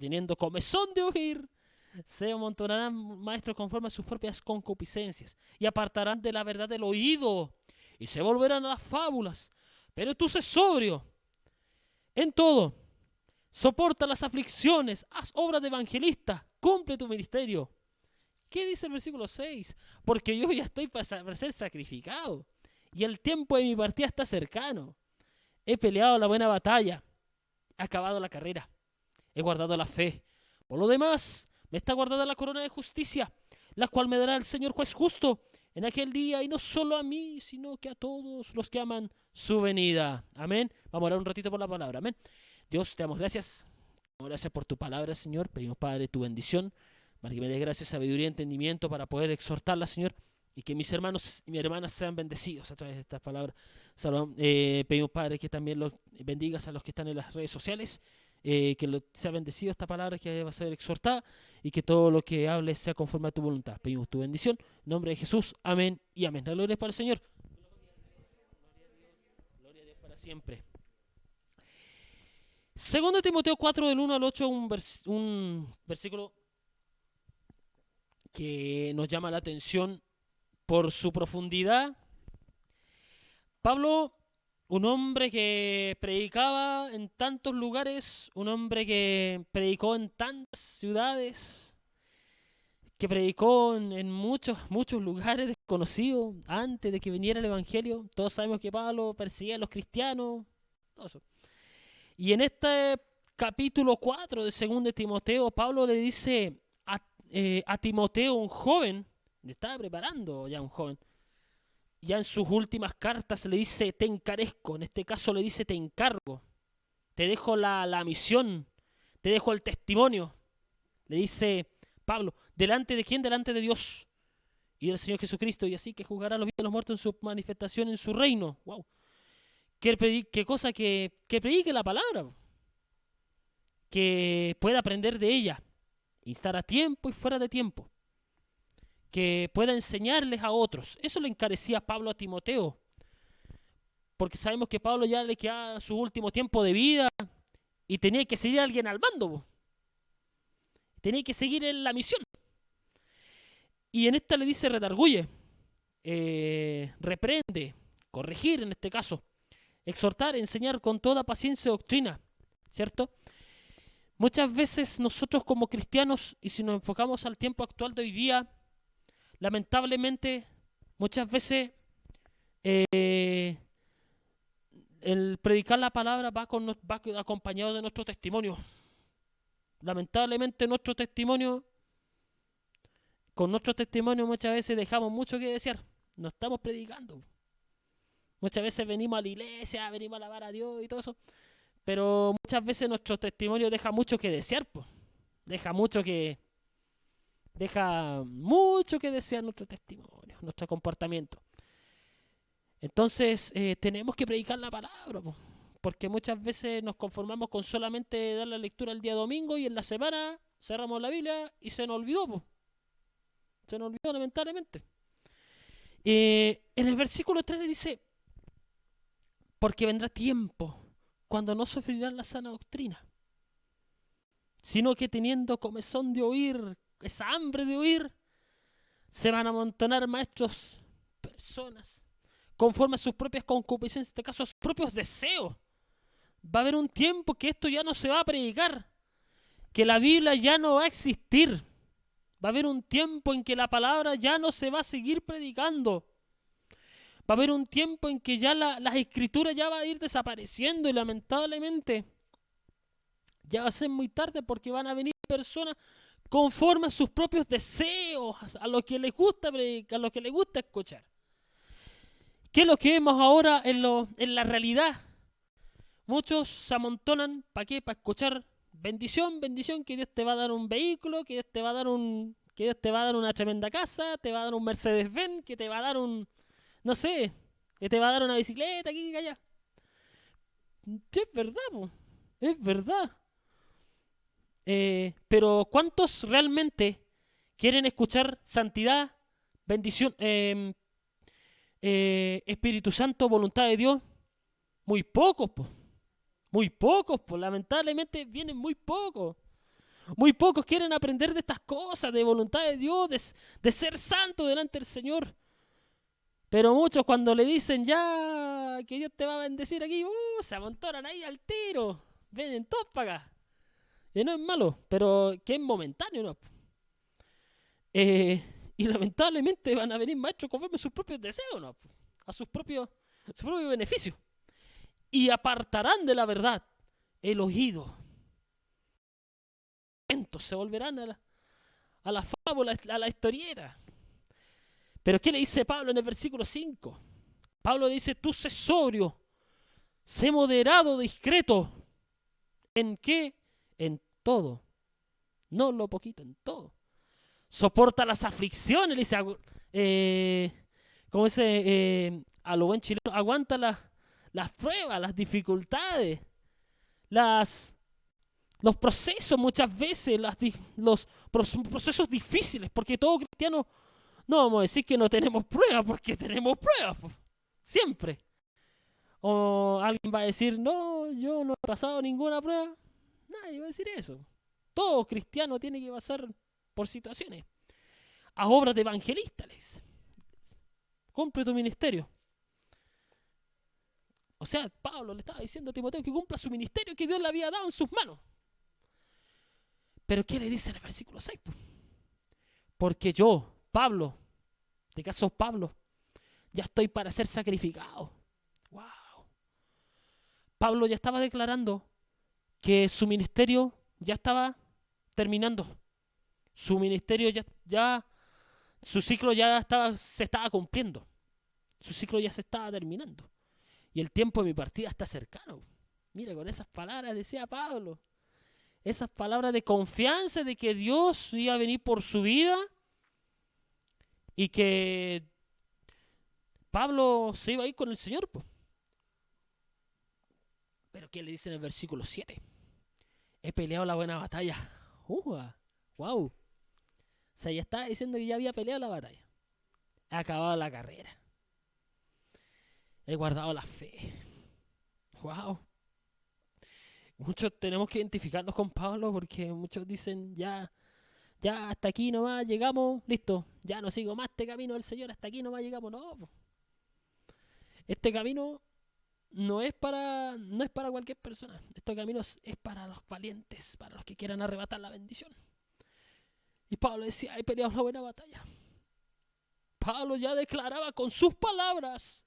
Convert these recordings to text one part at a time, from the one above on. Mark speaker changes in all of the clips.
Speaker 1: teniendo comezón de oír, se amontonarán maestros conforme a sus propias concupiscencias, y apartarán de la verdad el oído, y se volverán a las fábulas. Pero tú sé sobrio en todo, soporta las aflicciones, haz obra de evangelista, cumple tu ministerio. ¿Qué dice el versículo 6? Porque yo ya estoy para ser sacrificado, y el tiempo de mi partida está cercano. He peleado la buena batalla, he acabado la carrera, he guardado la fe. Por lo demás, me está guardada la corona de justicia, la cual me dará el Señor juez justo en aquel día, y no solo a mí, sino que a todos los que aman su venida. Amén. Vamos a orar un ratito por la palabra. Amén. Dios, te damos gracias. Gracias por tu palabra, Señor. Pedimos, Padre, tu bendición, para que me des gracia, sabiduría y entendimiento para poder exhortarla, Señor, y que mis hermanos y mis hermanas sean bendecidos a través de estas palabras. Pedimos, Padre, que también los bendigas a los que están en las redes sociales, sea bendecido esta palabra que va a ser exhortada, y que todo lo que hable sea conforme a tu voluntad. Pedimos tu bendición. En nombre de Jesús. Amén y amén. La gloria es para el Señor. Gloria a Dios para siempre. Segundo Timoteo 4, del 1 al 8, un versículo que nos llama la atención por su profundidad. Pablo, un hombre que predicaba en tantos lugares, un hombre que predicó en tantas ciudades, que predicó en muchos lugares desconocidos antes de que viniera el Evangelio. Todos sabemos que Pablo perseguía a los cristianos, todo eso. Y en este capítulo 4 de 2 Timoteo, Pablo le dice a Timoteo, un joven, le estaba preparando ya un joven, ya en sus últimas cartas le dice: te encarezco. En este caso le dice: te encargo, te dejo la misión, te dejo el testimonio. Le dice Pablo: ¿delante de quién? Delante de Dios y del Señor Jesucristo, y así que juzgará a los vivos y a los muertos en su manifestación en su reino. Wow. ¿Qué cosa? Que predique la palabra, que pueda aprender de ella, instar a tiempo y fuera de tiempo, que pueda enseñarles a otros. Eso le encarecía Pablo a Timoteo, porque sabemos que Pablo ya le quedaba su último tiempo de vida y tenía que seguir a alguien al mando, tenía que seguir en la misión. Y en esta le dice: redarguye, reprende, corregir en este caso, exhortar, enseñar con toda paciencia y doctrina, ¿cierto? Muchas veces nosotros como cristianos, y si nos enfocamos al tiempo actual de hoy día, lamentablemente muchas veces el predicar la palabra va acompañado de nuestro testimonio. Lamentablemente con nuestro testimonio muchas veces dejamos mucho que desear. No estamos predicando. Muchas veces venimos a la iglesia, venimos a alabar a Dios y todo eso, pero muchas veces nuestro testimonio deja mucho que desear, pues. Deja mucho que desear nuestro testimonio, nuestro comportamiento. Entonces tenemos que predicar la palabra, pues, porque muchas veces nos conformamos con solamente dar la lectura el día domingo, y en la semana cerramos la Biblia y se nos olvidó, pues. Se nos olvidó, lamentablemente. En el versículo 3 le dice: porque vendrá tiempo cuando no sufrirán la sana doctrina, sino que teniendo comezón de oír, esa hambre de oír, se van a amontonar maestros, personas, conforme a sus propias concupiscencias, en este caso a sus propios deseos. Va a haber un tiempo que esto ya no se va a predicar, que la Biblia ya no va a existir. Va a haber un tiempo en que la palabra ya no se va a seguir predicando. Va a haber un tiempo en que ya las escrituras ya va a ir desapareciendo, y lamentablemente ya va a ser muy tarde, porque van a venir personas conforme a sus propios deseos, a lo que les gusta predicar, a lo que les gusta escuchar. ¿Qué es lo que vemos ahora en la realidad? Muchos se amontonan, ¿para qué? Para escuchar bendición, bendición, que Dios te va a dar un vehículo, que Dios te va a dar una tremenda casa, te va a dar un Mercedes-Benz, que te va a dar no sé, que te va a dar una bicicleta, aquí y allá. Es verdad, po, es verdad. Pero ¿cuántos realmente quieren escuchar santidad, bendición, Espíritu Santo, voluntad de Dios? Muy pocos, pues. Muy pocos, pues. Lamentablemente vienen muy pocos. Muy pocos quieren aprender de estas cosas, de voluntad de Dios, de ser santo delante del Señor. Pero muchos cuando le dicen ya que Dios te va a bendecir aquí, se amontonan ahí al tiro. Vienen todos para acá. Y no es malo, pero que es momentáneo, ¿no? Y lamentablemente van a venir maestros conforme a sus propios deseos, ¿no? A su propio beneficio. Y apartarán de la verdad el oído. Se volverán a la fábula, a la historieta. Pero ¿qué le dice Pablo en el versículo 5? Pablo dice, tú sé sobrio, sé moderado, discreto. ¿En qué? En todo. No lo poquito, en todo. Soporta las aflicciones, dice, como dice a lo buen chileno, aguanta las pruebas, las dificultades, los procesos muchas veces, los procesos difíciles, porque todo cristiano, no vamos a decir que no tenemos pruebas, porque tenemos pruebas, siempre. O alguien va a decir, no, yo no he pasado ninguna prueba. Nadie va a decir eso. Todo cristiano tiene que pasar por situaciones. A obras de evangelista, les cumple tu ministerio. O sea, Pablo le estaba diciendo a Timoteo que cumpla su ministerio que Dios le había dado en sus manos. Pero ¿qué le dice en el versículo 6? Porque yo, Pablo, de caso Pablo, ya estoy para ser sacrificado. ¡Wow! Pablo ya estaba declarando que su ministerio ya estaba terminando. Su ministerio ya su ciclo ya se estaba cumpliendo. Su ciclo ya se estaba terminando. Y el tiempo de mi partida está cercano. Mira, con esas palabras decía Pablo. Esas palabras de confianza de que Dios iba a venir por su vida y que Pablo se iba a ir con el Señor. Pero ¿qué le dice en el versículo 7? He peleado la buena batalla. ¡Wow! O sea, ya estaba diciendo que ya había peleado la batalla. He acabado la carrera. He guardado la fe. ¡Wow! Muchos tenemos que identificarnos con Pablo porque muchos dicen, ya hasta aquí nomás llegamos, listo, ya no sigo más este camino del Señor, hasta aquí nomás llegamos. No, este camino no es para cualquier persona. Este camino es para los valientes, para los que quieran arrebatar la bendición. Y Pablo decía, he peleado la buena batalla. Pablo ya declaraba con sus palabras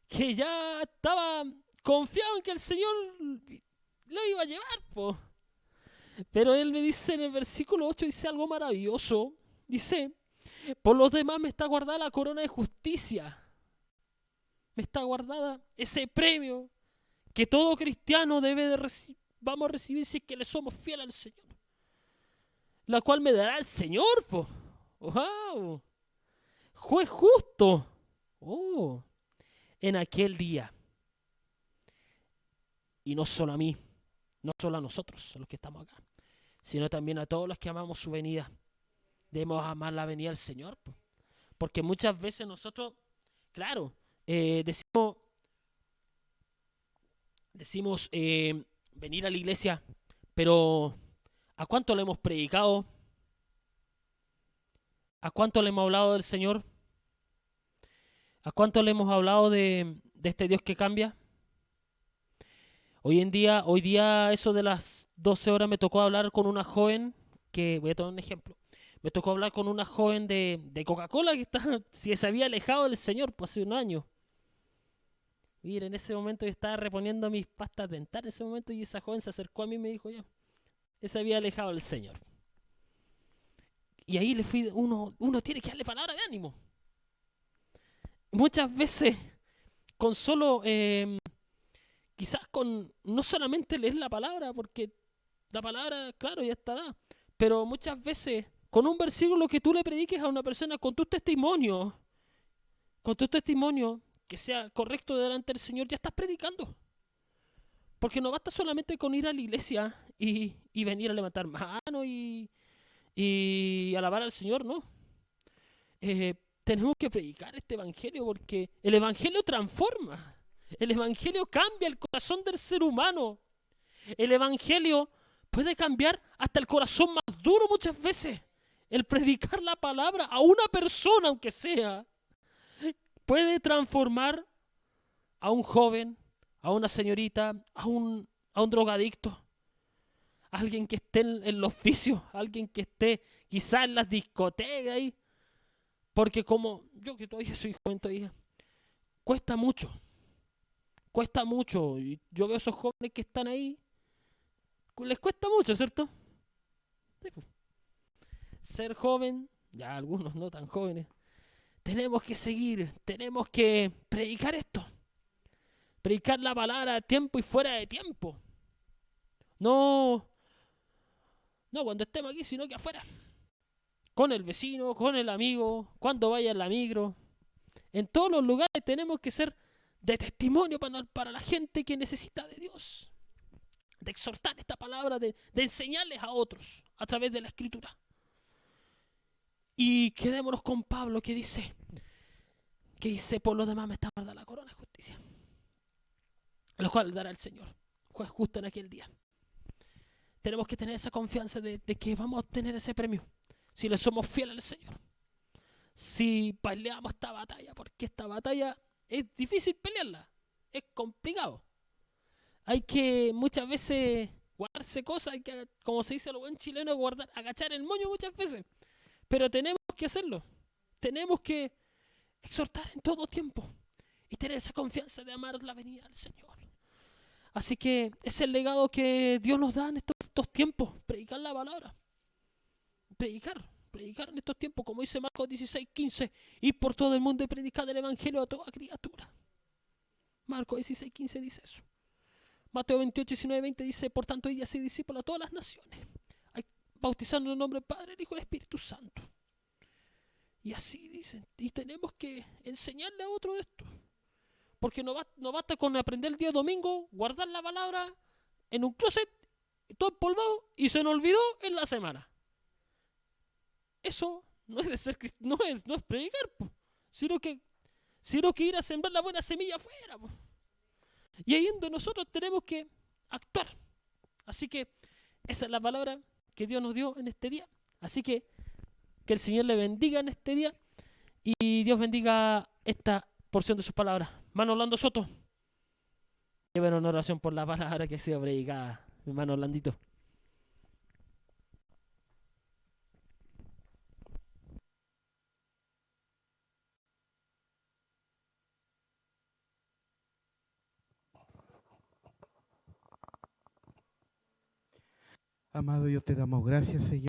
Speaker 1: que ya estaba confiado en que el Señor lo iba a llevar, Pero él me dice en el versículo 8, dice algo maravilloso. Dice, por los demás me está guardada la corona de justicia. Me está guardada ese premio que todo cristiano debe de vamos a recibir si es que le somos fieles al Señor. La cual me dará el Señor, ¡Wow! Juez justo. En aquel día. Y no solo a mí, no solo a nosotros, a los que estamos acá, sino también a todos los que amamos su venida. Debemos amar la venida del Señor. Porque muchas veces nosotros, claro, decimos venir a la iglesia, pero ¿a cuánto le hemos predicado? ¿A cuánto le hemos hablado del Señor? ¿A cuánto le hemos hablado de este Dios que cambia? Hoy día, eso de las 12 horas me tocó hablar con una joven, que voy a tomar un ejemplo. Me tocó hablar con una joven de Coca-Cola que se había alejado del Señor hace un año. Mira, en ese momento yo estaba reponiendo mis pastas dentales, en ese momento, y esa joven se acercó a mí y me dijo, ya, se había alejado del Señor. Y ahí uno tiene que darle palabra de ánimo. Muchas veces, con solo... quizás no solamente leer la palabra, porque la palabra, claro, ya está dada, pero muchas veces con un versículo que tú le prediques a una persona, con tu testimonio que sea correcto delante del Señor, ya estás predicando. Porque no basta solamente con ir a la iglesia y venir a levantar manos y alabar al Señor, ¿no? Tenemos que predicar este evangelio porque el evangelio transforma. El evangelio cambia el corazón del ser humano. El evangelio Puede cambiar hasta el corazón más duro muchas veces. El predicar la palabra a una persona, aunque sea, puede transformar a un joven, a una señorita, a un drogadicto, a alguien que esté en los vicios, a alguien que esté quizás en las discotecas ahí. Porque como yo que todavía soy joven todavía, cuesta mucho. Cuesta mucho. Y yo veo a esos jóvenes que están ahí, les cuesta mucho, ¿cierto? Sí, pues. Ser joven, ya algunos no tan jóvenes, tenemos que seguir, tenemos que predicar esto. Predicar la palabra a tiempo y fuera de tiempo. No, no cuando estemos aquí, sino que afuera. Con el vecino, con el amigo, cuando vaya en la micro. En todos los lugares tenemos que ser de testimonio para la gente que necesita de Dios. De exhortar esta palabra, de enseñarles a otros a través de la Escritura. Y quedémonos con Pablo que dice, por lo demás me está guardada la corona de justicia, lo cual dará el Señor, juez justo en aquel día. Tenemos que tener esa confianza de que vamos a obtener ese premio, si le somos fieles al Señor. Si peleamos esta batalla, porque esta batalla es difícil pelearla, es complicado. Hay que muchas veces guardarse cosas, hay que, como se dice lo buen chileno, agachar el moño muchas veces. Pero tenemos que hacerlo. Tenemos que exhortar en todo tiempo y tener esa confianza de amar la venida del Señor. Así que es el legado que Dios nos da en estos tiempos, predicar la palabra. Predicar en estos tiempos, como dice Marcos 16:15, ir por todo el mundo y predicar el evangelio a toda criatura. Marcos 16:15 dice eso. Mateo 28:19-20 dice, por tanto, id y haced discípulos a todas las naciones, bautizando en el nombre del Padre, del Hijo y del Espíritu Santo. Y así dicen, y tenemos que enseñarle a otro esto. Porque no basta con aprender el día domingo, guardar la palabra en un closet, todo empolvado, y se nos olvidó en la semana. Eso no es de ser no es predicar, po, sino que ir a sembrar la buena semilla afuera, po. Y ahí es donde nosotros tenemos que actuar. Así que esa es la palabra que Dios nos dio en este día. Así que el Señor le bendiga en este día y Dios bendiga esta porción de sus palabras. Hermano Orlando Soto, lleven una oración por la palabra que ha sido predicada, mi hermano Orlandito.
Speaker 2: Amado Dios, te damos gracias, Señor.